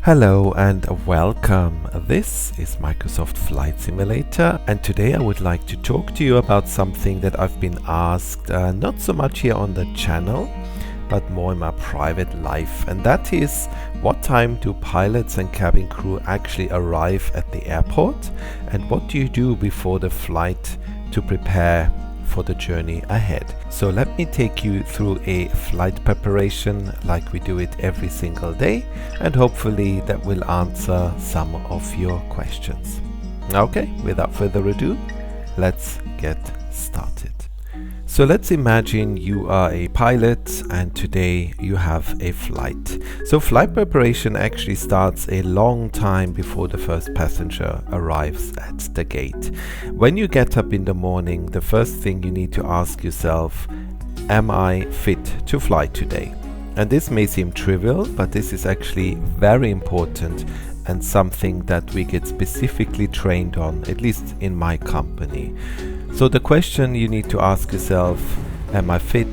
Hello and welcome. This is Microsoft Flight Simulator, and today I would like to talk to you about something that I've been asked not so much here on the channel but more in my private life, and that is, what time do pilots and cabin crew actually arrive at the airport, and what do you do before the flight to prepare for the journey ahead. So let me take you through a flight preparation like we do it every single day, and hopefully that will answer some of your questions. Okay, without further ado, let's get started. So let's imagine you are a pilot and today you have a flight. So flight preparation actually starts a long time before the first passenger arrives at the gate. When you get up in the morning, the first thing you need to ask yourself, am I fit to fly today? And this may seem trivial, but this is actually very important and something that we get specifically trained on, at least in my company. So the question you need to ask yourself, am I fit?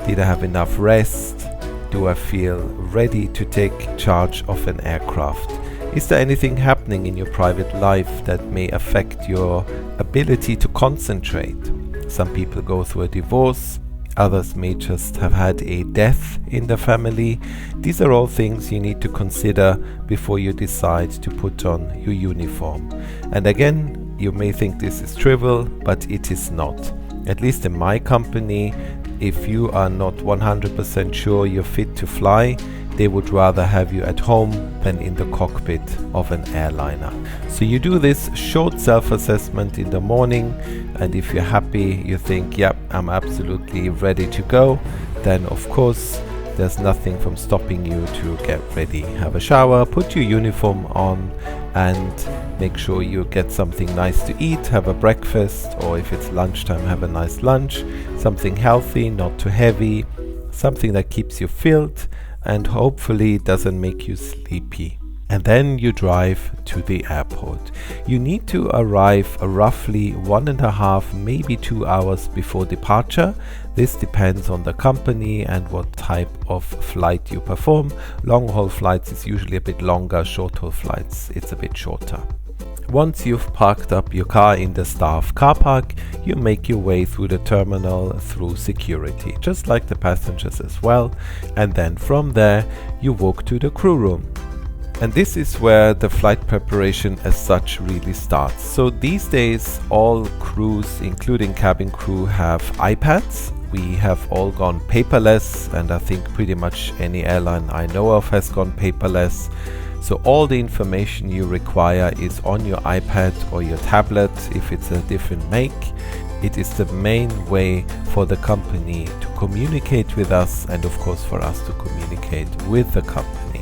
Did I have enough rest? Do I feel ready to take charge of an aircraft? Is there anything happening in your private life that may affect your ability to concentrate? Some people go through a divorce, others may just have had a death in the family. These are all things you need to consider before you decide to put on your uniform. And again, you may think this is trivial, but it is not. At least in my company, if you are not 100% sure you're fit to fly, they would rather have you at home than in the cockpit of an airliner. So you do this short self-assessment in the morning, and if you're happy, you think, yep, I'm absolutely ready to go, then of course there's nothing from stopping you to get ready. Have a shower, put your uniform on, and make sure you get something nice to eat. Have a breakfast, or if it's lunchtime, have a nice lunch, something healthy, not too heavy, something that keeps you filled and hopefully doesn't make you sleepy. And then you drive to the airport. You need to arrive roughly 1.5, maybe 2 hours before departure. This depends on the company and what type of flight you perform. Long haul flights is usually a bit longer, short haul flights it's a bit shorter. Once you've parked up your car in the staff car park, you make your way through the terminal through security, just like the passengers as well. And then from there, you walk to the crew room. And this is where the flight preparation as such really starts. So these days, all crews, including cabin crew, have iPads. We have all gone paperless, and I think pretty much any airline I know of has gone paperless. So all the information you require is on your iPad or your tablet if it's a different make. It is the main way for the company to communicate with us, and of course for us to communicate with the company.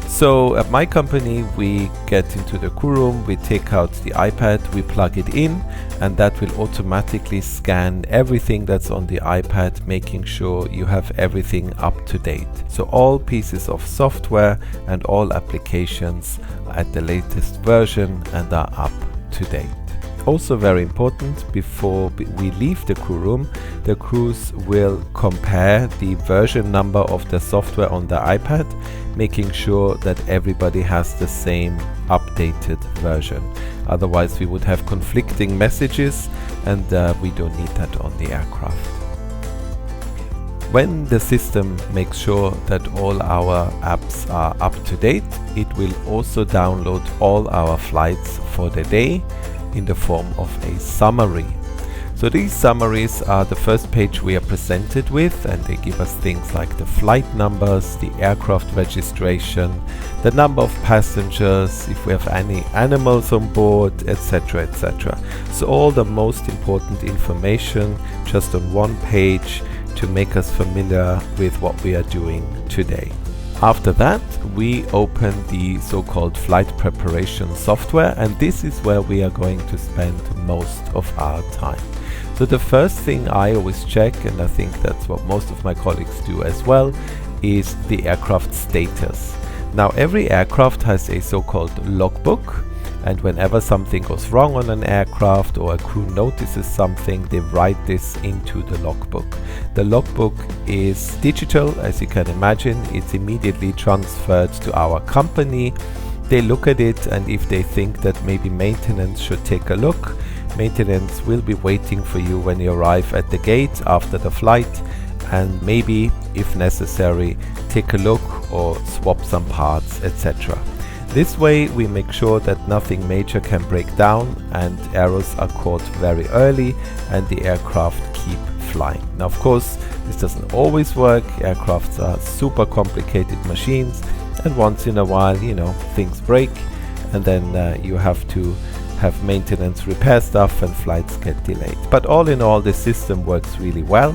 So at my company, we get into the crew room, we take out the iPad, we plug it in, and that will automatically scan everything that's on the iPad, making sure you have everything up to date. So all pieces of software and all applications are at the latest version and are up to date. Also very important, before we leave the crew room, the crews will compare the version number of the software on the iPad, making sure that everybody has the same updated version. Otherwise we would have conflicting messages, and we don't need that on the aircraft. When the system makes sure that all our apps are up to date, it will also download all our flights for the day in the form of a summary. So these summaries are the first page we are presented with, and they give us things like the flight numbers, the aircraft registration, the number of passengers, if we have any animals on board, etc., etc. So all the most important information just on one page to make us familiar with what we are doing today. After that, we open the so-called flight preparation software, and this is where we are going to spend most of our time. So the first thing I always check, and I think that's what most of my colleagues do as well, is the aircraft status. Now every aircraft has a so-called logbook, and whenever something goes wrong on an aircraft or a crew notices something, they write this into the logbook. The logbook is digital, as you can imagine. It's immediately transferred to our company. They look at it, and if they think that maybe maintenance should take a look, maintenance will be waiting for you when you arrive at the gate after the flight, and maybe, if necessary, take a look or swap some parts, etc. This way we make sure that nothing major can break down and errors are caught very early and the aircraft keep flying. Now, of course, this doesn't always work. Aircrafts are super complicated machines, and once in a while, things break, and then you have to have maintenance repair stuff and flights get delayed. But all in all, the system works really well.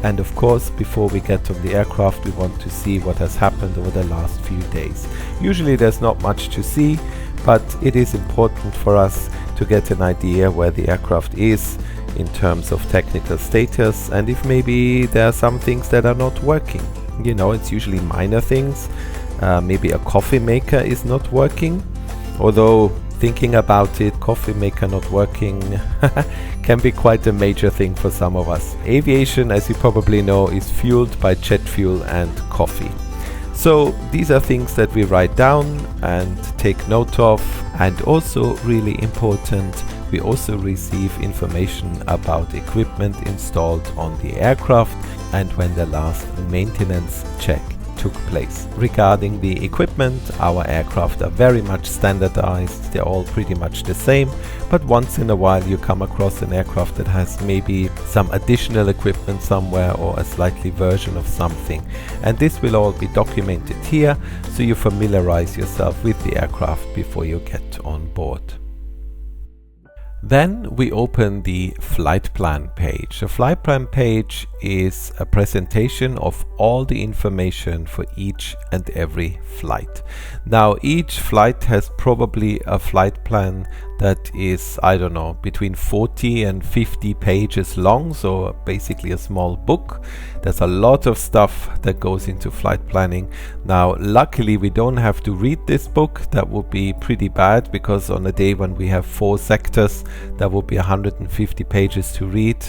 And of course, before we get on the aircraft, we want to see what has happened over the last few days. Usually there's not much to see, but it is important for us to get an idea where the aircraft is in terms of technical status, and if maybe there are some things that are not working. It's usually minor things. Maybe a coffee maker is not working, although thinking about it, coffee maker not working can be quite a major thing for some of us. Aviation, as you probably know, is fueled by jet fuel and coffee. So these are things that we write down and take note of. And also really important, we also receive information about equipment installed on the aircraft and when the last maintenance check took place. Regarding the equipment, our aircraft are very much standardized. They're all pretty much the same, but once in a while you come across an aircraft that has maybe some additional equipment somewhere or a slightly version of something, and this will all be documented here so you familiarize yourself with the aircraft before you get on board. Then we open the flight plan page. The flight plan page is a presentation of all the information for each and every flight. Now, each flight has probably a flight plan that is, I don't know, between 40 and 50 pages long, so basically a small book. There's a lot of stuff that goes into flight planning. Now, luckily we don't have to read this book. That would be pretty bad, because on a day when we have 4 sectors, that would be 150 pages to read.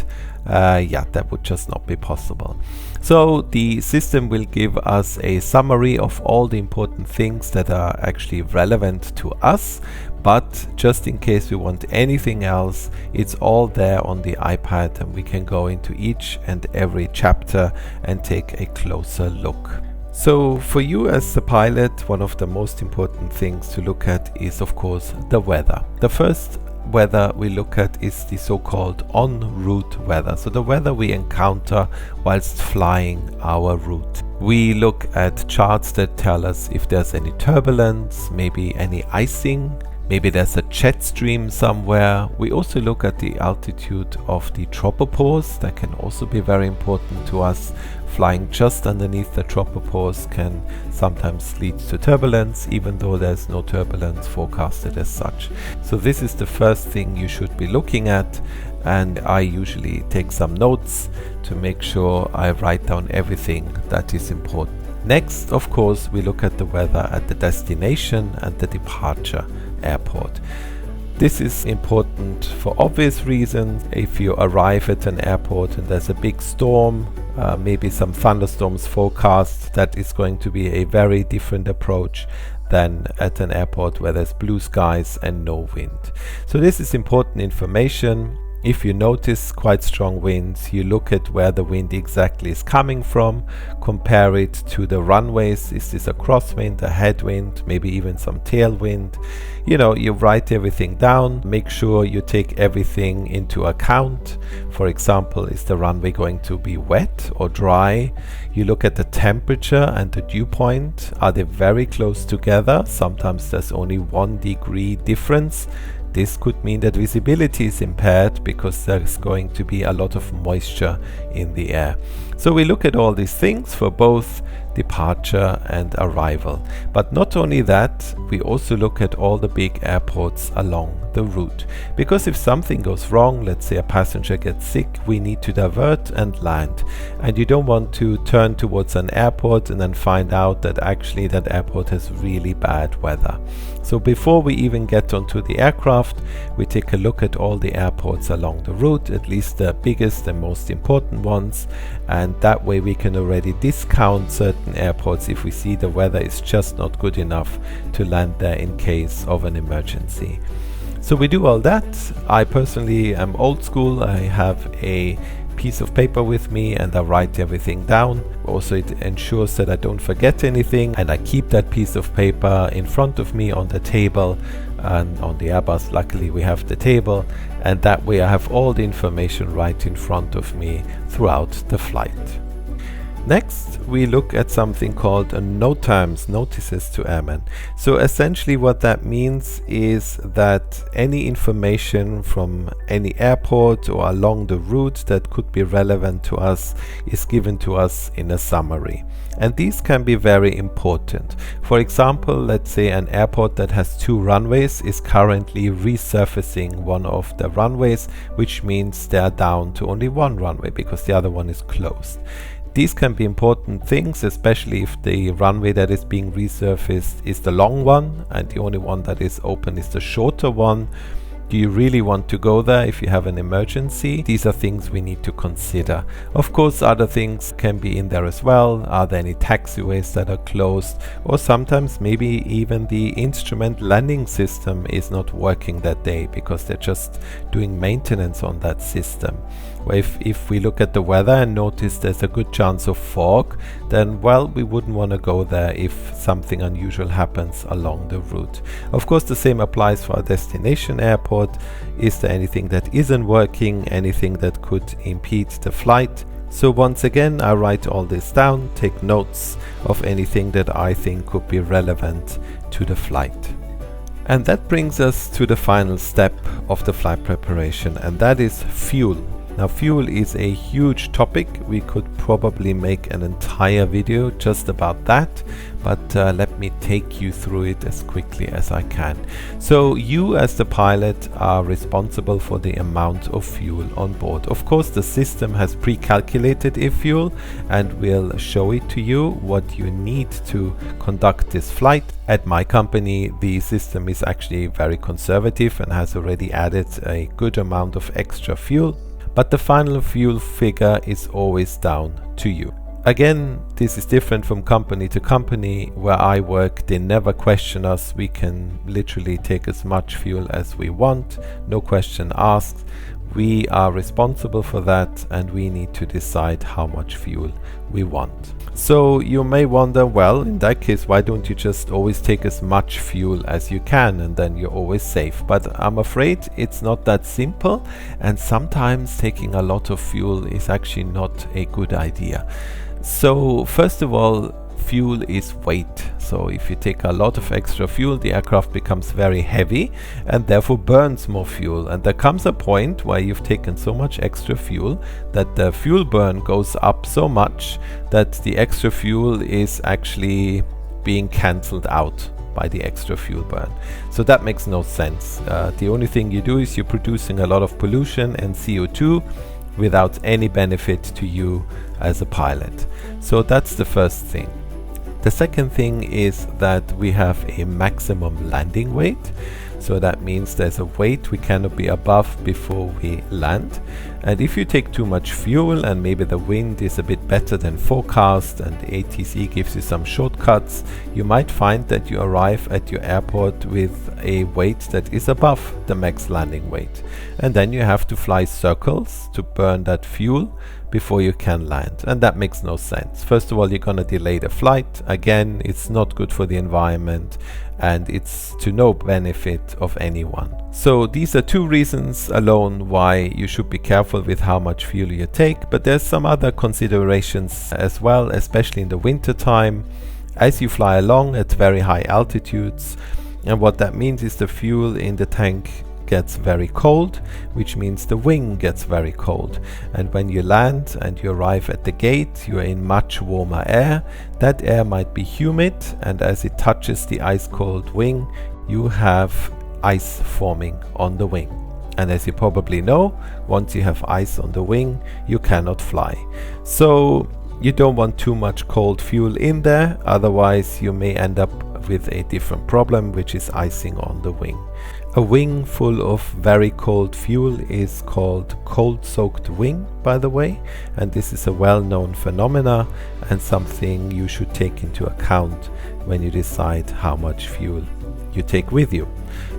That would just not be possible. So the system will give us a summary of all the important things that are actually relevant to us, but just in case we want anything else, it's all there on the iPad, and we can go into each and every chapter and take a closer look. So for you as the pilot, one of the most important things to look at is, of course, the weather. The first weather we look at is the so-called en route weather, so the weather we encounter whilst flying our route. We look at charts that tell us if there's any turbulence, maybe any icing, maybe there's a jet stream somewhere. We also look at the altitude of the tropopause. That can also be very important to us. Flying just underneath the tropopause can sometimes lead to turbulence, even though there's no turbulence forecasted as such. So this is the first thing you should be looking at, and I usually take some notes to make sure I write down everything that is important. Next, of course, we look at the weather at the destination and the departure airport. This is important for obvious reasons. If you arrive at an airport and there's a big storm, maybe some thunderstorms forecast, that is going to be a very different approach than at an airport where there's blue skies and no wind. So this is important information. If you notice quite strong winds, you look at where the wind exactly is coming from, compare it to the runways. Is this a crosswind, a headwind, maybe even some tailwind? You write everything down, make sure you take everything into account. For example, is the runway going to be wet or dry? You look at the temperature and the dew point. Are they very close together? Sometimes there's only 1 degree difference. This could mean that visibility is impaired because there's going to be a lot of moisture in the air. So we look at all these things for both departure and arrival. But not only that, we also look at all the big airports along the route. Because if something goes wrong, let's say a passenger gets sick, we need to divert and land. And you don't want to turn towards an airport and then find out that actually that airport has really bad weather. So before we even get onto the aircraft, we take a look at all the airports along the route, at least the biggest and most important ones, and that way we can already discount certain airports if we see the weather is just not good enough to land there in case of an emergency. So we do all that. I personally am old school. I have a piece of paper with me and I write everything down. Also, it ensures that I don't forget anything, and I keep that piece of paper in front of me on the table. And on the Airbus, luckily we have the table, and that way I have all the information right in front of me throughout the flight. Next, we look at something called NOTAMs, notices to airmen. So essentially what that means is that any information from any airport or along the route that could be relevant to us is given to us in a summary. And these can be very important. For example, let's say an airport that has 2 runways is currently resurfacing one of the runways, which means they are down to only 1 runway because the other one is closed. These can be important things, especially if the runway that is being resurfaced is the long one and the only one that is open is the shorter one. Do you really want to go there if you have an emergency? These are things we need to consider. Of course, other things can be in there as well. Are there any taxiways that are closed? Or sometimes maybe even the instrument landing system is not working that day because they're just doing maintenance on that system. If we look at the weather and notice there's a good chance of fog, then well, we wouldn't want to go there if something unusual happens along the route. Of course, the same applies for our destination airport. Is there anything that isn't working, anything that could impede the flight? So once again, I write all this down, take notes of anything that I think could be relevant to the flight. And that brings us to the final step of the flight preparation, and that is fuel. Now, fuel is a huge topic. We could probably make an entire video just about that, but let me take you through it as quickly as I can. So you as the pilot are responsible for the amount of fuel on board. Of course, the system has pre-calculated fuel and will show it to you what you need to conduct this flight. At my company, the system is actually very conservative and has already added a good amount of extra fuel. But the final fuel figure is always down to you. Again, this is different from company to company. Where I work, they never question us. We can literally take as much fuel as we want, no question asked. We are responsible for that and we need to decide how much fuel we want. So you may wonder, well, in that case, why don't you just always take as much fuel as you can and then you're always safe? But I'm afraid it's not that simple, and sometimes taking a lot of fuel is actually not a good idea. So first of all, fuel is weight. So if you take a lot of extra fuel, the aircraft becomes very heavy and therefore burns more fuel. And there comes a point where you've taken so much extra fuel that the fuel burn goes up so much that the extra fuel is actually being cancelled out by the extra fuel burn. So that makes no sense. The only thing you do is you're producing a lot of pollution and CO2 without any benefit to you as a pilot. So that's the first thing. The second thing is that we have a maximum landing weight. So that means there's a weight we cannot be above before we land. And if you take too much fuel and maybe the wind is a bit better than forecast and ATC gives you some shortcuts, you might find that you arrive at your airport with a weight that is above the max landing weight. And then you have to fly circles to burn that fuel before you can land, and that makes no sense. First of all, you're gonna delay the flight. Again, it's not good for the environment and it's to no benefit of anyone. So these are 2 reasons alone why you should be careful with how much fuel you take, but there's some other considerations as well, especially in the winter time as you fly along at very high altitudes. And what that means is the fuel in the tank gets very cold, which means the wing gets very cold. And when you land and you arrive at the gate, you are in much warmer air. That air might be humid, and as it touches the ice cold wing, you have ice forming on the wing. And as you probably know, once you have ice on the wing, you cannot fly. So you don't want too much cold fuel in there, otherwise you may end up with a different problem, which is icing on the wing. A wing full of very cold fuel is called cold-soaked wing, by the way, and this is a well-known phenomena and something you should take into account when you decide how much fuel you take with you.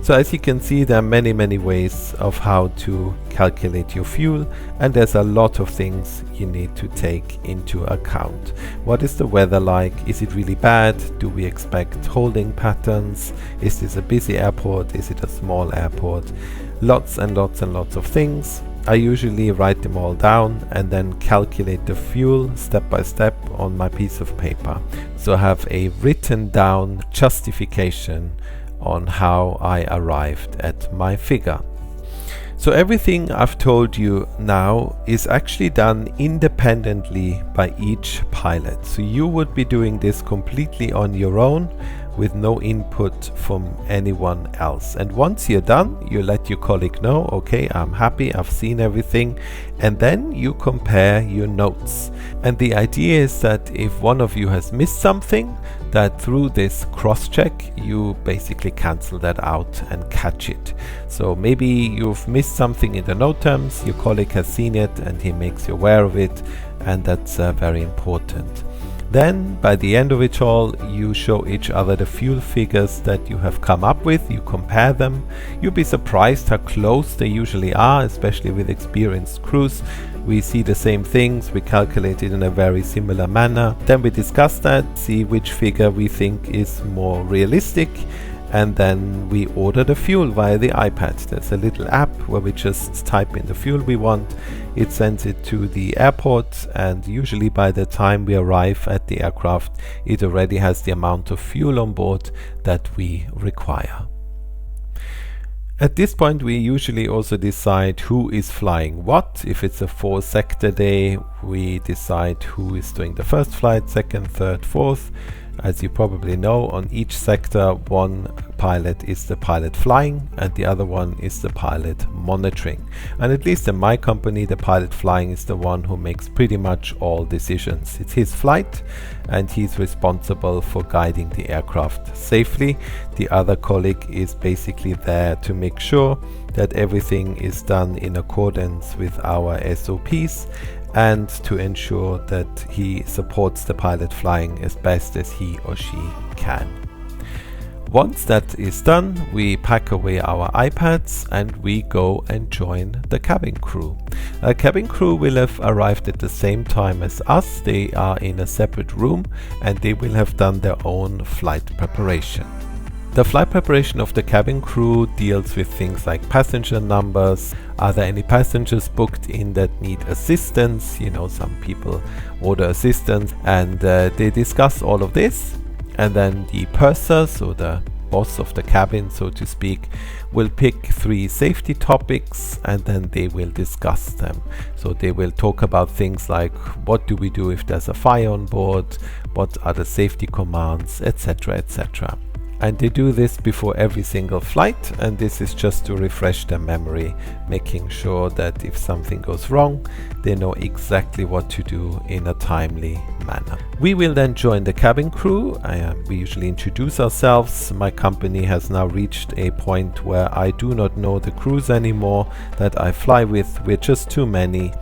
So as you can see, there are many ways of how to calculate your fuel, and there's a lot of things you need to take into account. What is the weather like? Is it really bad? Do we expect holding patterns? Is this a busy airport? Is it a small airport? Lots and lots of things. I usually write them all down and then calculate the fuel step by step on my piece of paper. So I have a written down justification on how I arrived at my figure. So everything I've told you now is actually done independently by each pilot. So you would be doing this completely on your own with no input from anyone else. And once you're done, you let your colleague know, okay, I'm happy, I've seen everything, and then you compare your notes. And the idea is that if one of you has missed something, that through this cross-check you basically cancel that out and catch it. So maybe you've missed something in the NOTAMs, your colleague has seen it and he makes you aware of it, and that's very important. Then, by the end of it all, you show each other the fuel figures that you have come up with, you compare them. You'll be surprised how close they usually are, especially with experienced crews. We see the same things, we calculate it in a very similar manner. Then we discuss that, see which figure we think is more realistic, and then we order the fuel via the iPad. There's a little app where we just type in the fuel we want. It sends it to the airport, and usually by the time we arrive at the aircraft, it already has the amount of fuel on board that we require. At this point, we usually also decide who is flying what. If it's a 4-sector day, we decide who is doing the first flight, second, third, fourth. As you probably know, on each sector, one pilot is the pilot flying and the other one is the pilot monitoring. And at least in my company, the pilot flying is the one who makes pretty much all decisions. It's his flight and he's responsible for guiding the aircraft safely. The other colleague is basically there to make sure that everything is done in accordance with our SOPs and to ensure that he supports the pilot flying as best as he or she can. Once that is done, we pack away our iPads and we go and join the cabin crew. Cabin crew will have arrived at the same time as us. They are in a separate room and they will have done their own flight preparation. The flight preparation of the cabin crew deals with things like passenger numbers. Are there any passengers booked in that need assistance? You know, some people order assistance, and they discuss all of this. And then the purser, so the boss of the cabin, so to speak, will pick 3 safety topics and then they will discuss them. So they will talk about things like what do we do if there's a fire on board, what are the safety commands, etc., etc. And they do this before every single flight, and this is just to refresh their memory, making sure that if something goes wrong, they know exactly what to do in a timely manner. We will then join the cabin crew. We usually introduce ourselves. My company has now reached a point where I do not know the crews anymore that I fly with. We're just too many.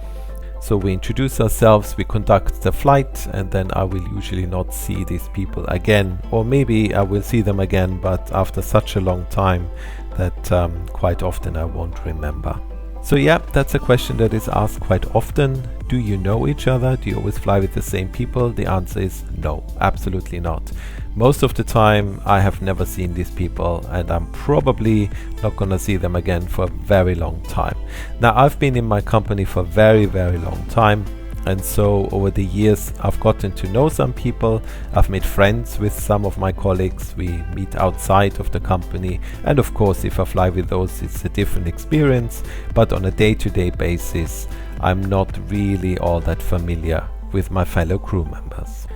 So we introduce ourselves, we conduct the flight, and then I will usually not see these people again. Or maybe I will see them again, but after such a long time that quite often I won't remember. So yeah, that's a question that is asked quite often. Do you know each other? Do you always fly with the same people? The answer is no, absolutely not. Most of the time I have never seen these people and I'm probably not gonna see them again for a very long time. Now I've been in my company for a very long time, And so over the years I've gotten to know some people, I've made friends with some of my colleagues, we meet outside of the company, and of course if I fly with those it's a different experience, but on a day-to-day basis I'm not really all that familiar with my fellow crew members.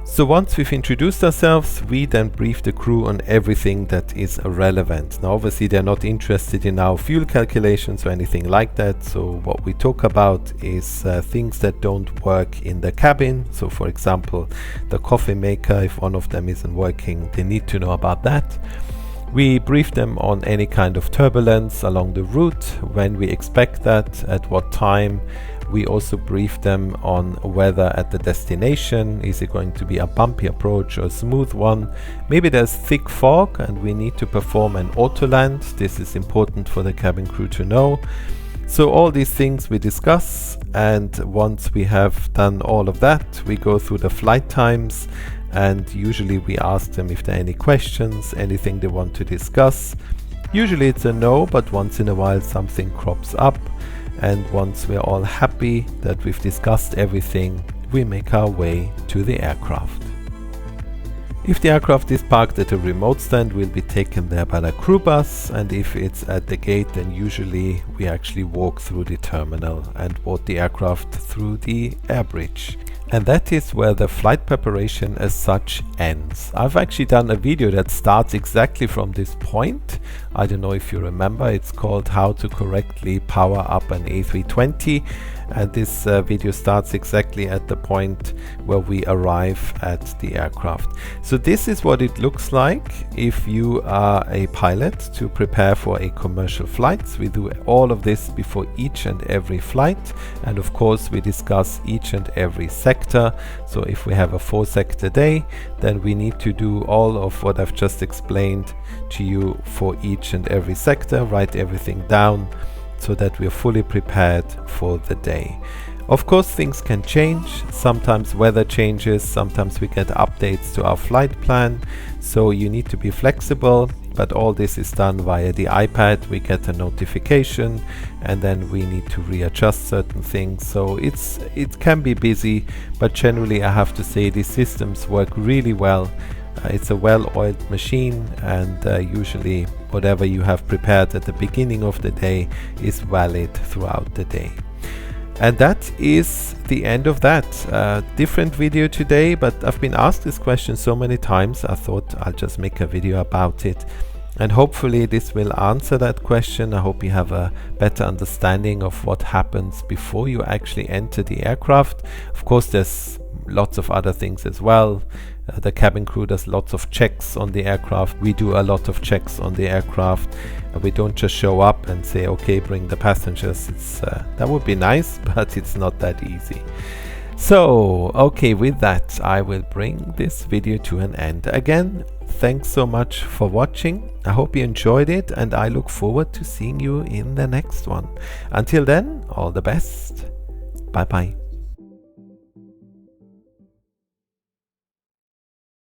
So once we've introduced ourselves, we then brief the crew on everything that is relevant. Now obviously they're not interested in our fuel calculations or anything like that, so what we talk about is things that don't work in the cabin. So for example, the coffee maker, if one of them isn't working, they need to know about that. We brief them on any kind of turbulence along the route, when we expect that, at what time. We also brief them on weather at the destination. Is it going to be a bumpy approach or a smooth one? Maybe there's thick fog and we need to perform an auto land. This is important for the cabin crew to know. So all these things we discuss, and once we have done all of that, we go through the flight times, and usually we ask them if there are any questions, anything they want to discuss. Usually it's a no, but once in a while something crops up. And once we're all happy that we've discussed everything, we make our way to the aircraft. If the aircraft is parked at a remote stand, we'll be taken there by the crew bus, and if it's at the gate, then usually we actually walk through the terminal and board the aircraft through the air bridge. And that is where the flight preparation as such ends. I've actually done a video that starts exactly from this point. I don't know if you remember, it's called How to Correctly Power Up an A320. And this video starts exactly at the point where we arrive at the aircraft. So this is what it looks like if you are a pilot to prepare for a commercial flight. We do all of this before each and every flight, and of course we discuss each and every sector. So if we have a 4-sector day, then we need to do all of what I've just explained to you for each and every sector, write everything down, so that we're fully prepared for the day. Of course things can change, sometimes weather changes, sometimes we get updates to our flight plan, so you need to be flexible, but all this is done via the iPad. We get a notification and then we need to readjust certain things, so it can be busy, but generally I have to say these systems work really well. It's a well-oiled machine, and usually whatever you have prepared at the beginning of the day is valid throughout the day. And that is the end of that. Different video today, but I've been asked this question so many times, I thought I'll just make a video about it. And hopefully this will answer that question. I hope you have a better understanding of what happens before you actually enter the aircraft. Of course, there's lots of other things as well. The cabin crew does lots of checks on the aircraft. We do a lot of checks on the aircraft. We don't just show up and say, okay, bring the passengers. That would be nice, but it's not that easy. So, okay, with that, I will bring this video to an end. Again, thanks so much for watching. I hope you enjoyed it, and I look forward to seeing you in the next one. Until then, all the best. Bye bye.